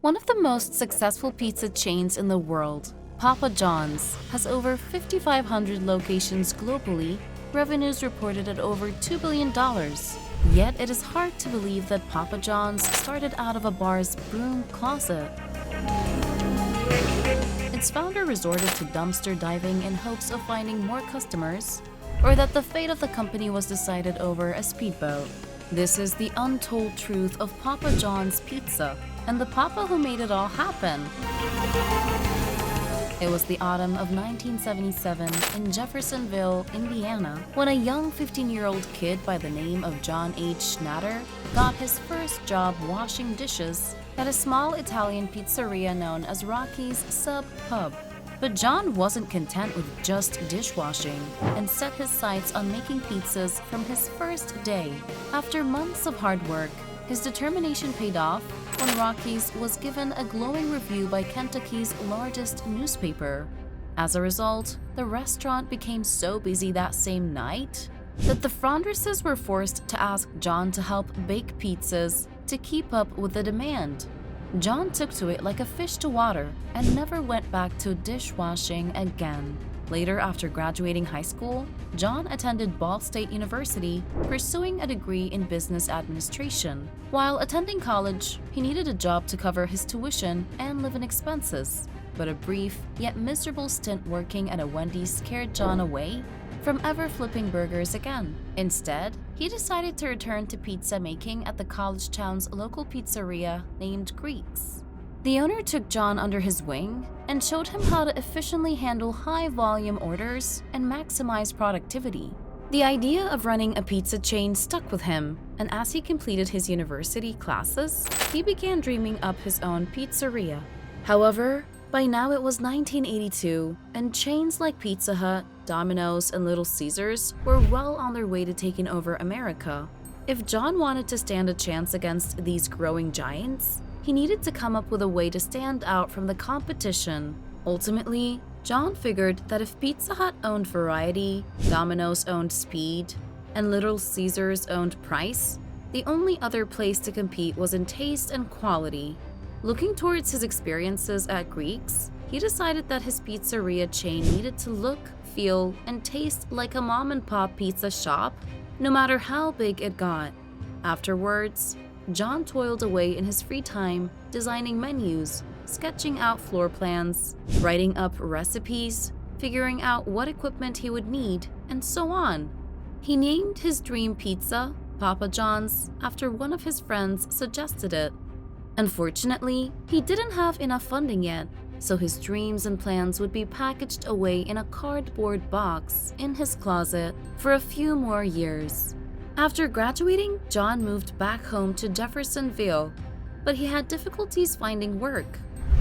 One of the most successful pizza chains in the world, Papa John's, has over 5,500 locations globally, revenues reported at over $2 billion. Yet it is hard to believe that Papa John's started out of a bar's broom closet. Its founder resorted to dumpster diving in hopes of finding more customers, or that the fate of the company was decided over a speedboat. This is the untold truth of Papa John's Pizza and the Papa who made it all happen. It was the autumn of 1977 in Jeffersonville, Indiana, when a young 15-year-old kid by the name of John H. Schnatter got his first job washing dishes at a small Italian pizzeria known as Rocky's Sub Pub. But John wasn't content with just dishwashing and set his sights on making pizzas from his first day. After months of hard work, his determination paid off when Rocky's was given a glowing review by Kentucky's largest newspaper. As a result, the restaurant became so busy that same night that the Fronderses were forced to ask John to help bake pizzas to keep up with the demand. John took to it like a fish to water and never went back to dishwashing again. Later, after graduating high school, John attended Ball State University, pursuing a degree in business administration. While attending college, he needed a job to cover his tuition and living expenses. But a brief yet miserable stint working at a Wendy's scared John away from ever flipping burgers again. Instead, he decided to return to pizza making at the college town's local pizzeria named Greek's. The owner took John under his wing and showed him how to efficiently handle high-volume orders and maximize productivity. The idea of running a pizza chain stuck with him, and as he completed his university classes, he began dreaming up his own pizzeria. However, by now it was 1982, and chains like Pizza Hut, Domino's, and Little Caesars were well on their way to taking over America. If John wanted to stand a chance against these growing giants, he needed to come up with a way to stand out from the competition. Ultimately, John figured that if Pizza Hut owned variety, Domino's owned speed, and Little Caesars owned price, the only other place to compete was in taste and quality. Looking towards his experiences at Greek's, he decided that his pizzeria chain needed to look, feel, and taste like a mom-and-pop pizza shop, no matter how big it got. Afterwards, John toiled away in his free time, designing menus, sketching out floor plans, writing up recipes, figuring out what equipment he would need, and so on. He named his dream pizza Papa John's after one of his friends suggested it. Unfortunately, he didn't have enough funding yet, so his dreams and plans would be packaged away in a cardboard box in his closet for a few more years. After graduating, John moved back home to Jeffersonville, but he had difficulties finding work.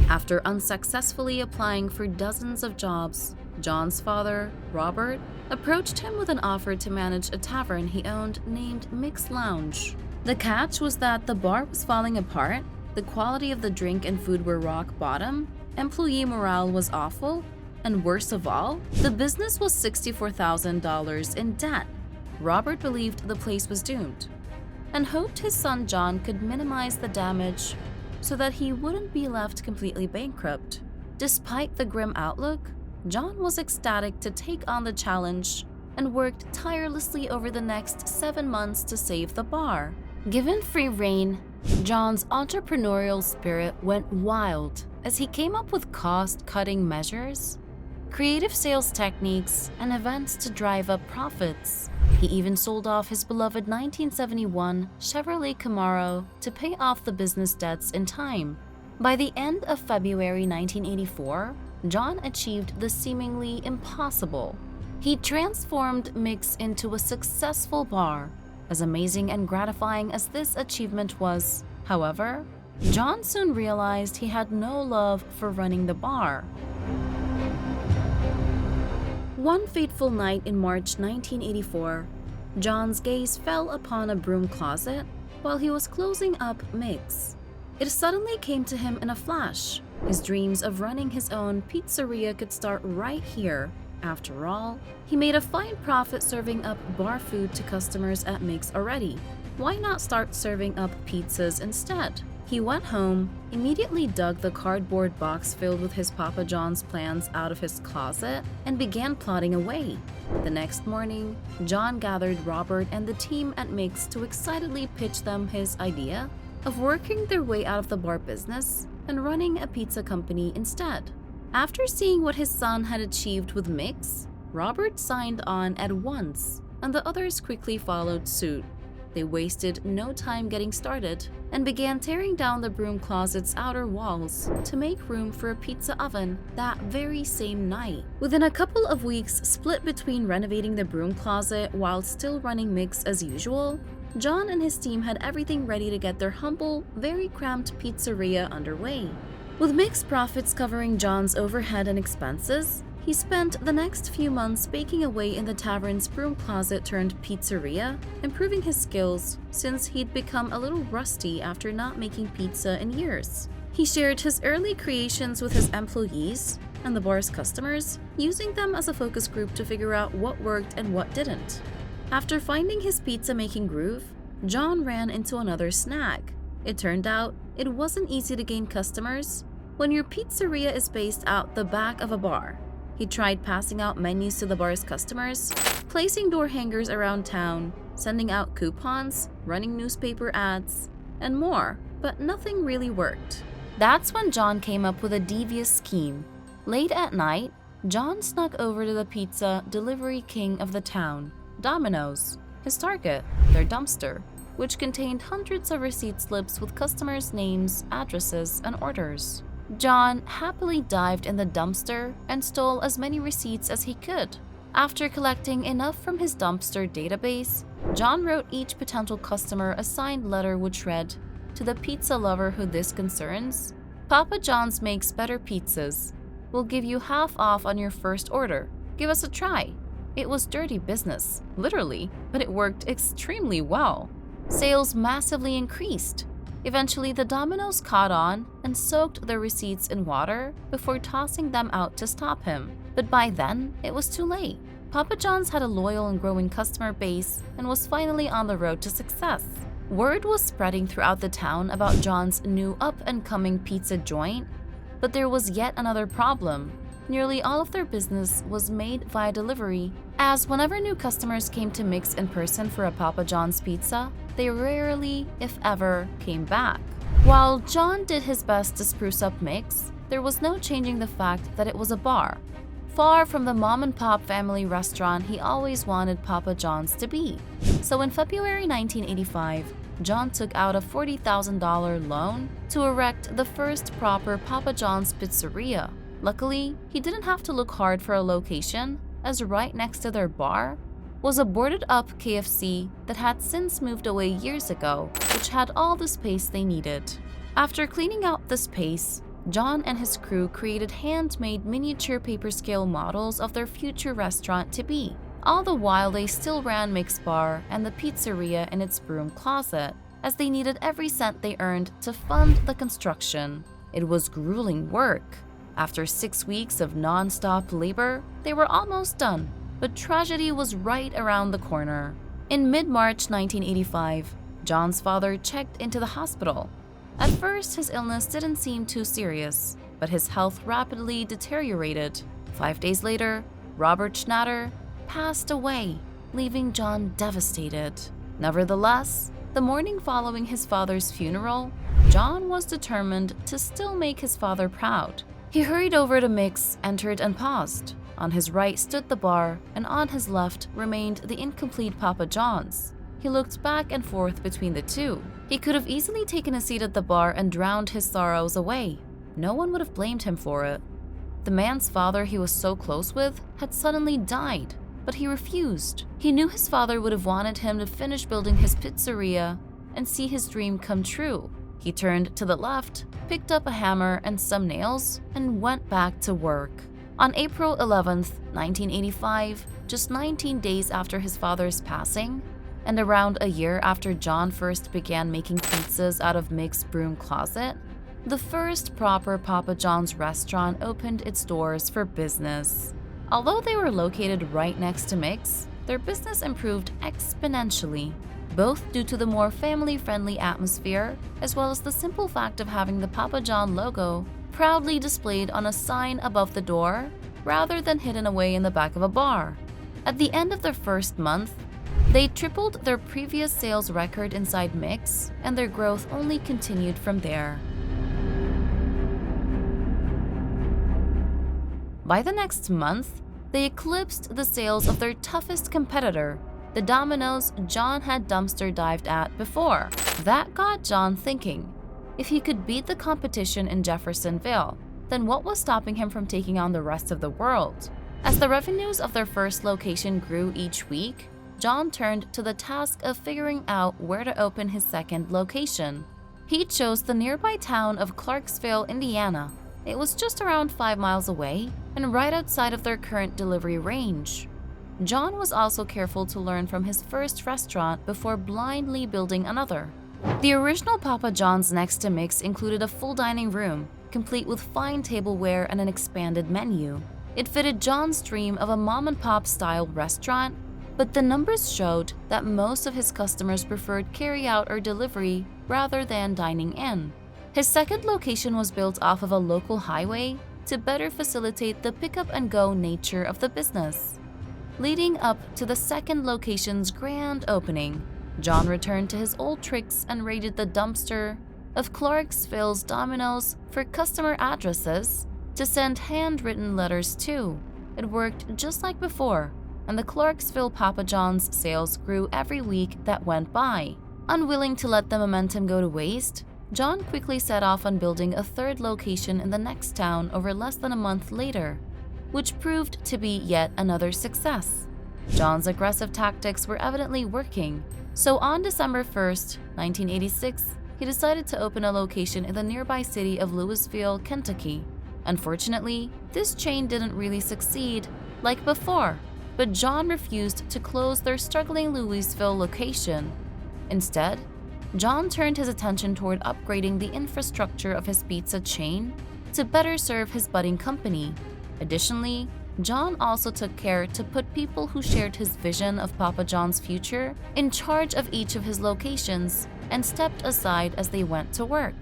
After unsuccessfully applying for dozens of jobs, John's father, Robert, approached him with an offer to manage a tavern he owned named Mick's Lounge. The catch was that the bar was falling apart, the quality of the drink and food were rock bottom, employee morale was awful, and worst of all, the business was $64,000 in debt. Robert believed the place was doomed and hoped his son John could minimize the damage so that he wouldn't be left completely bankrupt. Despite the grim outlook, John was ecstatic to take on the challenge and worked tirelessly over the next 7 months to save the bar. Given free rein, John's entrepreneurial spirit went wild as he came up with cost-cutting measures, creative sales techniques, and events to drive up profits. He even sold off his beloved 1971 Chevrolet Camaro to pay off the business debts in time. By the end of February 1984, John achieved the seemingly impossible. He transformed Mick's into a successful bar. As amazing and gratifying as this achievement was, however, John soon realized he had no love for running the bar. One fateful night in March 1984, John's gaze fell upon a broom closet while he was closing up Mick's. It suddenly came to him in a flash. His dreams of running his own pizzeria could start right here. After all, he made a fine profit serving up bar food to customers at Mick's already. Why not start serving up pizzas instead? He went home, immediately dug the cardboard box filled with his Papa John's plans out of his closet, and began plodding away. The next morning, John gathered Robert and the team at Mix to excitedly pitch them his idea of working their way out of the bar business and running a pizza company instead. After seeing what his son had achieved with Mix, Robert signed on at once, and the others quickly followed suit. They wasted no time getting started and began tearing down the broom closet's outer walls to make room for a pizza oven that very same night. Within a couple of weeks split between renovating the broom closet while still running Mix as usual, John and his team had everything ready to get their humble, very cramped pizzeria underway. With Mix profits covering John's overhead and expenses, he spent the next few months baking away in the tavern's broom closet turned pizzeria, improving his skills since he'd become a little rusty after not making pizza in years. He shared his early creations with his employees and the bar's customers, using them as a focus group to figure out what worked and what didn't. After finding his pizza-making groove, John ran into another snag. It turned out it wasn't easy to gain customers when your pizzeria is based out the back of a bar. He tried passing out menus to the bar's customers, placing door hangers around town, sending out coupons, running newspaper ads, and more, but nothing really worked. That's when John came up with a devious scheme. Late at night, John snuck over to the pizza delivery king of the town, Domino's, his target, their dumpster, which contained hundreds of receipt slips with customers' names, addresses, and orders. John happily dived in the dumpster and stole as many receipts as he could. After collecting enough from his dumpster database, John wrote each potential customer a signed letter which read, "To the pizza lover who this concerns, Papa John's makes better pizzas. We'll give you half off on your first order. Give us a try." It was dirty business, literally, but it worked extremely well. Sales massively increased. Eventually, the Domino's caught on and soaked their receipts in water before tossing them out to stop him. But by then, it was too late. Papa John's had a loyal and growing customer base and was finally on the road to success. Word was spreading throughout the town about John's new up-and-coming pizza joint, but there was yet another problem. Nearly all of their business was made via delivery, as whenever new customers came to Mix in person for a Papa John's pizza, they rarely, if ever, came back. While John did his best to spruce up Mix, there was no changing the fact that it was a bar, far from the mom-and-pop family restaurant he always wanted Papa John's to be. So in February 1985, John took out a $40,000 loan to erect the first proper Papa John's pizzeria. Luckily, he didn't have to look hard for a location, as right next to their bar was a boarded-up KFC that had since moved away years ago, which had all the space they needed. After cleaning out the space, John and his crew created handmade miniature paper-scale models of their future restaurant to be. All the while, they still ran Mix Bar and the pizzeria in its broom closet, as they needed every cent they earned to fund the construction. It was grueling work. After 6 weeks of non-stop labor, they were almost done, but tragedy was right around the corner. In mid-March 1985, John's father checked into the hospital. At first, his illness didn't seem too serious, but his health rapidly deteriorated. 5 days later, Robert Schnatter passed away, leaving John devastated. Nevertheless, the morning following his father's funeral, John was determined to still make his father proud. He hurried over to Mix, entered, and paused. On his right stood the bar, and on his left remained the incomplete Papa John's. He looked back and forth between the two. He could have easily taken a seat at the bar and drowned his sorrows away. No one would have blamed him for it. The man's father he was so close with had suddenly died, but he refused. He knew his father would have wanted him to finish building his pizzeria and see his dream come true. He turned to the left, picked up a hammer and some nails, and went back to work. On April 11, 1985, just 19 days after his father's passing, and around a year after John first began making pizzas out of Mix's broom closet, the first proper Papa John's restaurant opened its doors for business. Although they were located right next to Mix, their business improved exponentially. both due to the more family-friendly atmosphere as well as the simple fact of having the Papa John logo proudly displayed on a sign above the door rather than hidden away in the back of a bar. At the end of their first month, they tripled their previous sales record inside Mix, and their growth only continued from there. By the next month, they eclipsed the sales of their toughest competitor, the Domino's John had dumpster dived at before. That got John thinking, if he could beat the competition in Jeffersonville, then what was stopping him from taking on the rest of the world? As the revenues of their first location grew each week, John turned to the task of figuring out where to open his second location. He chose the nearby town of Clarksville, Indiana. It was just around 5 miles away and right outside of their current delivery range. John was also careful to learn from his first restaurant before blindly building another. The original Papa John's next to Mix included a full dining room, complete with fine tableware and an expanded menu. It fitted John's dream of a mom-and-pop style restaurant, but the numbers showed that most of his customers preferred carry-out or delivery rather than dining in. His second location was built off of a local highway to better facilitate the pick-up-and-go nature of the business. Leading up to the second location's grand opening, John returned to his old tricks and raided the dumpster of Clarksville's Domino's for customer addresses to send handwritten letters to. It worked just like before, and the Clarksville Papa John's sales grew every week that went by. Unwilling to let the momentum go to waste, John quickly set off on building a third location in the next town over less than a month later, which proved to be yet another success. John's aggressive tactics were evidently working, so on December 1st, 1986, he decided to open a location in the nearby city of Louisville, Kentucky. Unfortunately, this chain didn't really succeed like before, but John refused to close their struggling Louisville location. Instead, John turned his attention toward upgrading the infrastructure of his pizza chain to better serve his budding company. Additionally, John also took care to put people who shared his vision of Papa John's future in charge of each of his locations and stepped aside as they went to work.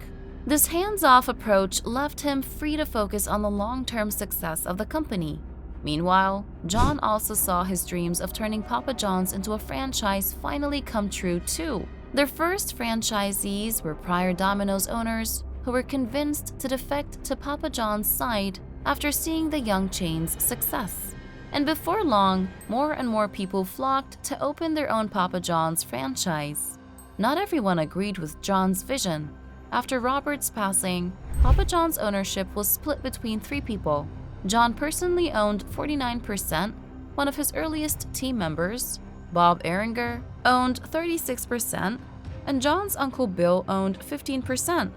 This hands-off approach left him free to focus on the long-term success of the company. Meanwhile, John also saw his dreams of turning Papa John's into a franchise finally come true too. Their first franchisees were prior Domino's owners who were convinced to defect to Papa John's side after seeing the young chain's success. And before long, more and more people flocked to open their own Papa John's franchise. Not everyone agreed with John's vision. After Robert's passing, Papa John's ownership was split between 3 people. John personally owned 49%, one of his earliest team members, Bob Ehringer, owned 36%, and John's uncle Bill owned 15%.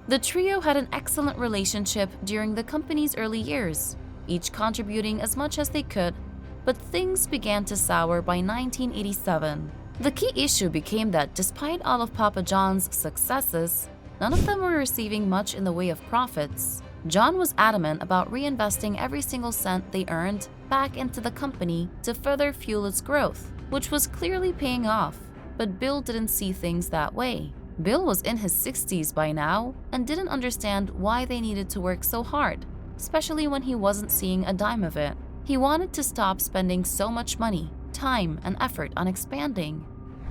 The trio had an excellent relationship during the company's early years, each contributing as much as they could, but things began to sour by 1987. The key issue became that despite all of Papa John's successes, none of them were receiving much in the way of profits. John was adamant about reinvesting every single cent they earned back into the company to further fuel its growth, which was clearly paying off, but Bill didn't see things that way. Bill was in his 60s by now and didn't understand why they needed to work so hard, especially when he wasn't seeing a dime of it. He wanted to stop spending so much money, time, and effort on expanding.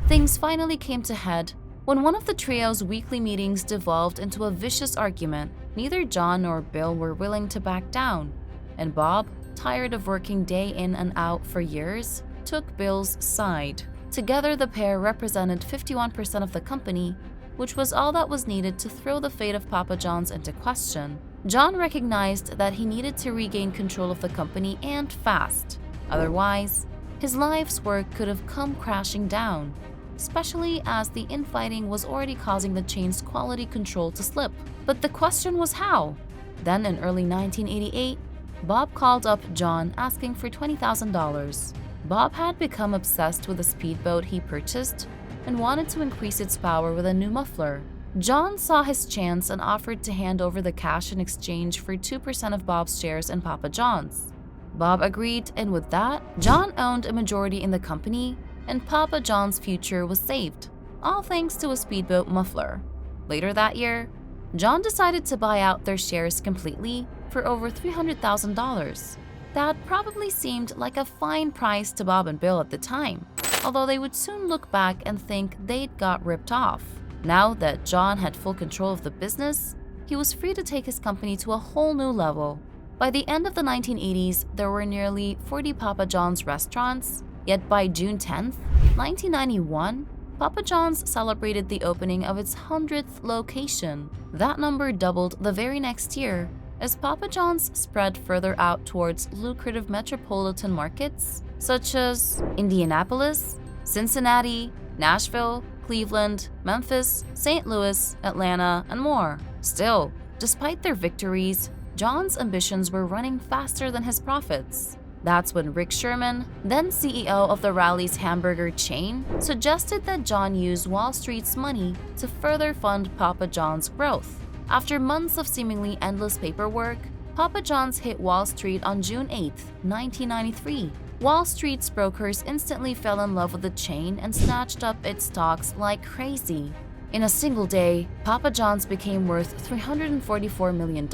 Things finally came to head when one of the trio's weekly meetings devolved into a vicious argument. Neither John nor Bill were willing to back down, and Bob, tired of working day in and out for years, took Bill's side. Together, the pair represented 51% of the company, which was all that was needed to throw the fate of Papa John's into question. John recognized that he needed to regain control of the company and fast. Otherwise, his life's work could have come crashing down, especially as the infighting was already causing the chain's quality control to slip. But the question was how? Then in early 1988, Bob called up John asking for $20,000. Bob had become obsessed with a speedboat he purchased and wanted to increase its power with a new muffler. John saw his chance and offered to hand over the cash in exchange for 2% of Bob's shares in Papa John's. Bob agreed, and with that, John owned a majority in the company, and Papa John's future was saved. all thanks to a speedboat muffler. Later that year, John decided to buy out their shares completely for over $300,000. That probably seemed like a fine price to Bob and Bill at the time, although they would soon look back and think they'd got ripped off. Now that John had full control of the business, he was free to take his company to a whole new level. By the end of the 1980s, there were nearly 40 Papa John's restaurants, yet by June 10, 1991, Papa John's celebrated the opening of its 100th location. That number doubled the very next year as Papa John's spread further out towards lucrative metropolitan markets such as Indianapolis, Cincinnati, Nashville, Cleveland, Memphis, St. Louis, Atlanta, and more. Still, despite their victories, John's ambitions were running faster than his profits. That's when Rick Sherman, then CEO of the Rally's hamburger chain, suggested that John use Wall Street's money to further fund Papa John's growth. After months of seemingly endless paperwork, Papa John's hit Wall Street on June 8, 1993. Wall Street's brokers instantly fell in love with the chain and snatched up its stocks like crazy. In a single day, Papa John's became worth $344 million.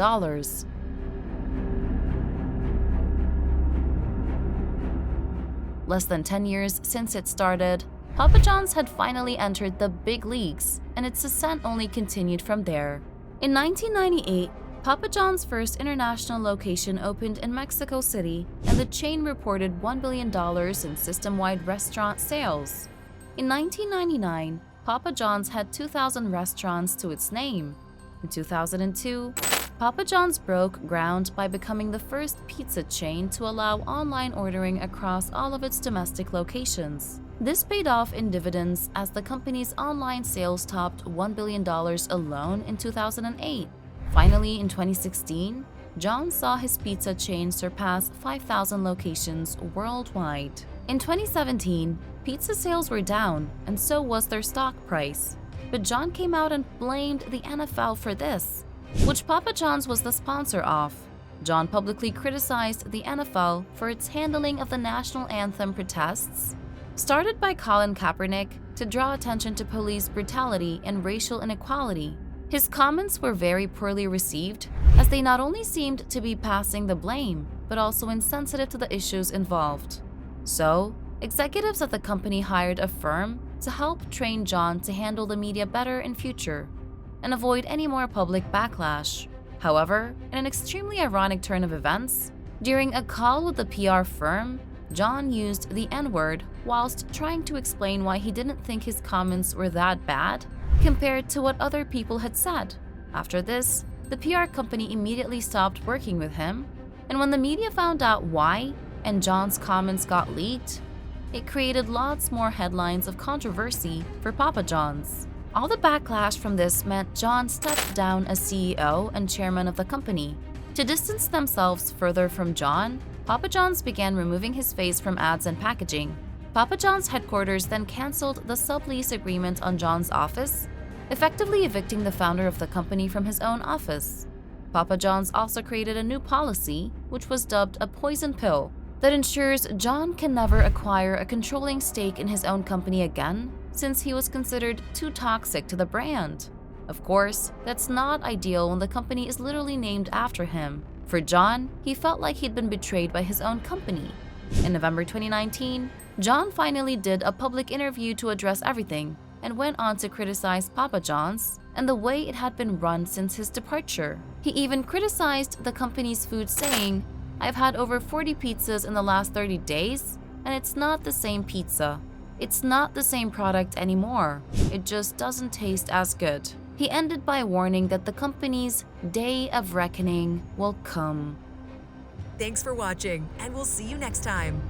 Less than 10 years since it started, Papa John's had finally entered the big leagues, and its ascent only continued from there. In 1998, Papa John's first international location opened in Mexico City, and the chain reported $1 billion in system-wide restaurant sales. In 1999, Papa John's had 2,000 restaurants to its name. In 2002, Papa John's broke ground by becoming the first pizza chain to allow online ordering across all of its domestic locations. This paid off in dividends as the company's online sales topped $1 billion alone in 2008. Finally, in 2016, John saw his pizza chain surpass 5,000 locations worldwide. In 2017, pizza sales were down, and so was their stock price. But John came out and blamed the NFL for this, which Papa John's was the sponsor of. John publicly criticized the NFL for its handling of the national anthem protests, started by Colin Kaepernick, to draw attention to police brutality and racial inequality. His comments were very poorly received, as they not only seemed to be passing the blame, but also insensitive to the issues involved. So, executives at the company hired a firm to help train John to handle the media better in future and avoid any more public backlash. However, in an extremely ironic turn of events, during a call with the PR firm, John used the N-word whilst trying to explain why he didn't think his comments were that bad compared to what other people had said. After this, the PR company immediately stopped working with him, and when the media found out why and John's comments got leaked, it created lots more headlines of controversy for Papa John's. All the backlash from this meant John stepped down as CEO and chairman of the company. To distance themselves further from John, Papa John's began removing his face from ads and packaging. Papa John's headquarters then canceled the sublease agreement on John's office, effectively evicting the founder of the company from his own office. Papa John's also created a new policy, which was dubbed a poison pill, that ensures John can never acquire a controlling stake in his own company again, since he was considered too toxic to the brand. Of course, that's not ideal when the company is literally named after him. For John, he felt like he'd been betrayed by his own company. In November 2019, John finally did a public interview to address everything and went on to criticize Papa John's and the way it had been run since his departure. He even criticized the company's food, saying, "I've had over 40 pizzas in the last 30 days, and it's not the same pizza. It's not the same product anymore. It just doesn't taste as good." He ended by warning that the company's day of reckoning will come. Thanks for watching, and we'll see you next time.